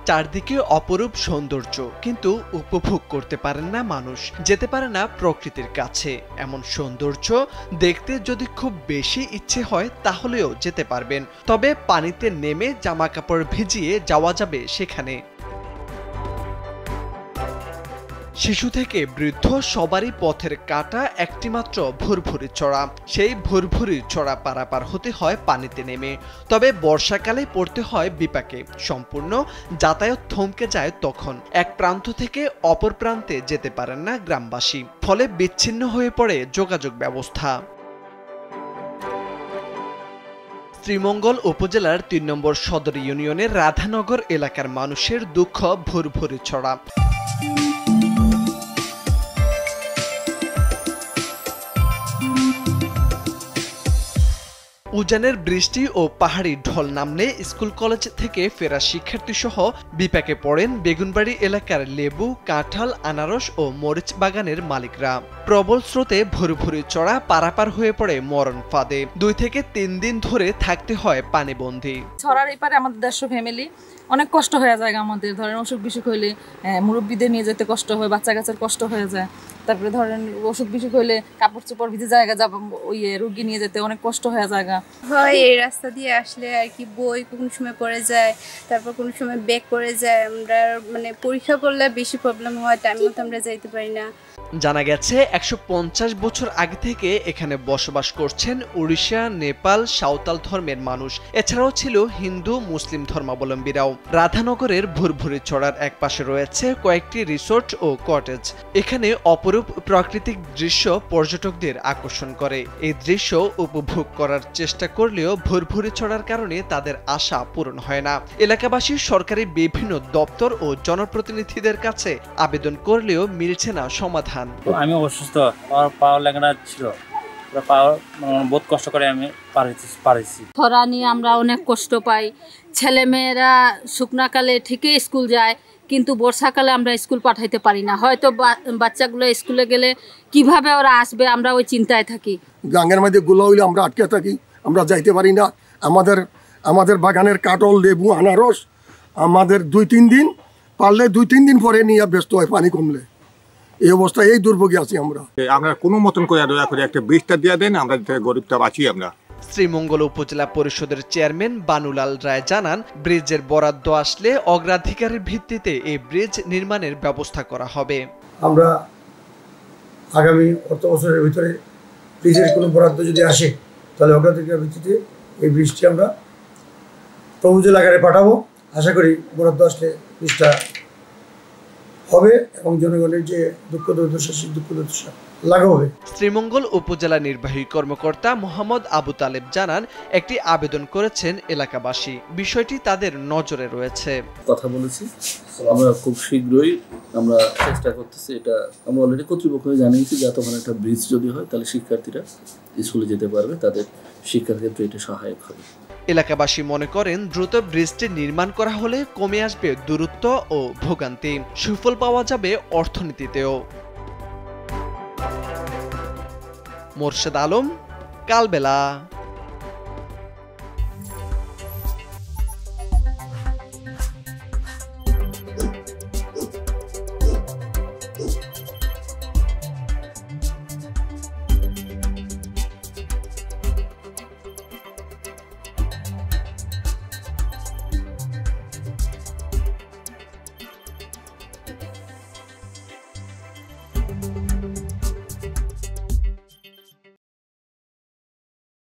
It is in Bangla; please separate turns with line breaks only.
চারদিকে অপরূপ সৌন্দর্য, কিন্তু উপভোগ করতে পারেন না মানুষ, যেতে পারে না প্রকৃতির কাছে। এমন সৌন্দর্য দেখতে যদি খুব বেশি ইচ্ছে হয় তাহলেও যেতে পারবেন, তবে পানিতে নেমে জামা কাপড় ভিজিয়ে যাওয়া যাবে সেখানে। শিশু থেকে বৃদ্ধ সবারই পথের কাটা একটিমাত্র ভুরভুরি চড়া। সেই ভুরভুরি চড়া পারাপার হতে হয় পানিতে নেমে, তবে বর্ষাকালে পড়তে হয় বিপাকে। সম্পূর্ণ যাতায়াত থমকে যায় তখন। এক প্রান্ত থেকে অপর প্রান্তে যেতে পারেন না গ্রামবাসী, ফলে বিচ্ছিন্ন হয়ে পড়ে যোগাযোগ ব্যবস্থা। শ্রীমঙ্গল উপজেলার ৩ নম্বর সদর ইউনিয়নের রাধানগর এলাকার মানুষের দুঃখ ভুরভুরি চড়া। উজানের বৃষ্টি ও পাহাড়ি ঢল নামলে স্কুল কলেজ থেকে ফেরা শিক্ষার্থী সহ বিপাকে পড়েন বেগুনবাড়ি এলাকার লেবু, কাঁঠাল, আনারস ও মরিচ বাগানের মালিকরা। প্রবল স্রোতে ভুরভুরি চড়া পারাপার হয়ে পড়ে মরণ ফাঁদে। 2 থেকে 3 দিন ধরে থাকতে হয় পানিবন্দী।
ছড়ার এপারে আমাদের 150 ফ্যামিলি, অনেক কষ্ট হয়ে যায় আমাদের। ধরেন অসুখ বিসুখ হইলে মুরব্বীদের নিয়ে যেতে কষ্ট হয়, বাচ্চা কাচ্চার কষ্ট হয়ে যায়। তারপরে ধরেন অসুখ বিসুখ হইলে কাপড় চোপড় ভিজে জায়গা যাব, ওই রুগী নিয়ে যেতে অনেক কষ্ট হয়ে যায়
হয়। এই রাস্তা দিয়ে আসলে আর কি বই কোন সময় পড়ে যায়, তারপর কোন সময় ব্যাক করে যায়। আমরা মানে পরীক্ষা করলে বেশি প্রবলেম হয়, টাইম মতো আমরা যাইতে পারি না।
জানা গেছে 150 বছর আগে থেকে এখানে বসবাস করছেন উড়িষ্যা, নেপাল, সাঁওতাল ধর্মের মানুষ। এছাড়াও ছিল হিন্দু, মুসলিম ধর্মাবলম্বীরাও। রাধানগরের ভুরভুরি চড়ার এক পাশে রয়েছে কয়েকটি রিসোর্ট ও কটেজ। এখানে অপরূপ প্রাকৃতিক দৃশ্য পর্যটকদের আকর্ষণ করে। এই দৃশ্য উপভোগ করার চেষ্টা করলেও ভুরভুরি চড়ার কারণে তাদের আশা পূরণ হয় না। এলাকাবাসী সরকারি বিভিন্ন দপ্তর ও জনপ্রতিনিধিদের কাছে আবেদন করলেও মিলছে না সমাধান।
আমি অসুস্থ, আমার পাওয়ার লেখাটা ছিল, পাওয়ার বহুত কষ্ট করে আমি পারিছি।
খরা নিয়ে আমরা অনেক কষ্ট পাই। ছেলেমেয়েরা শুকনাকালে ঠিকই স্কুল যায়, কিন্তু বর্ষাকালে আমরা স্কুল পাঠাইতে পারি না। হয়তো বাচ্চাগুলো স্কুলে গেলে কিভাবে ওরা আসবে, আমরা ওই চিন্তায় থাকি।
গাঙ্গের মধ্যে গুলো হইলে আমরা আটকে থাকি, আমরা যাইতে পারি না। আমাদের বাগানের কাঁঠাল, লেবু, আনারস আমাদের 2-3 দিন পারলে 2-3 দিন পরে নিয়ে ব্যস্ত হয় পানি কমলে। এই অবস্থায় এই দুর্ভোগে আছি আমরা
কোনো মতন করে দয়া করে একটা ব্রিজটা দিয়ে দেন, আমরা গরিবটা বাঁচি। আমরা
শ্রীমঙ্গল উপজেলা পরিষদের চেয়ারম্যান বানুলাল রায় জানান, ব্রিজের বরাদ্দ আসলে অগ্রাধিকারের ভিত্তিতে এই ব্রিজ নির্মাণের ব্যবস্থা করা হবে।
আমরা আগামী অর্থ বছরের ভিতরে ব্রিজের কোনো বরাদ্দ যদি আসে তাহলে অগ্রাধিকারের ভিত্তিতে এই ব্রিজটি আমরা প্রপোজাল আকারে পাঠাবো। আশা করি বরাদ্দ আসলে ব্রিজটা হবে এবং জনগণের যে দুঃখ দুর্দশা সেই দুঃখ দুর্দশা লাঘব হবে।
শ্রীমঙ্গল উপজেলা নির্বাহী কর্মকর্তা মোহাম্মদ আবু তালেব জানান, একটি আবেদন করেছেন এলাকাবাসী। বিষয়টি তাদের নজরে রয়েছে।
কথা বলেছি, আমরা খুব শীঘ্রই আমরা চেষ্টা করতেছি। এটা আমরা অলরেডি কর্তৃপক্ষকে জানিয়েছি, যাতে ওখানে একটা ব্রিজ যদি হয় তাহলে শিক্ষার্থীরা স্কুলে যেতে পারবে, তাদের শিক্ষার ক্ষেত্রে এটা সহায়ক হবে।
এলাকাবাসী মনে করেন, দ্রুত ব্রিজটি নির্মাণ করা হলে কমে আসবে দূরত্ব ও ভোগান্তি, সুফল পাওয়া যাবে অর্থনীতিতেও। মোর্শেদ আলম, কালবেলা।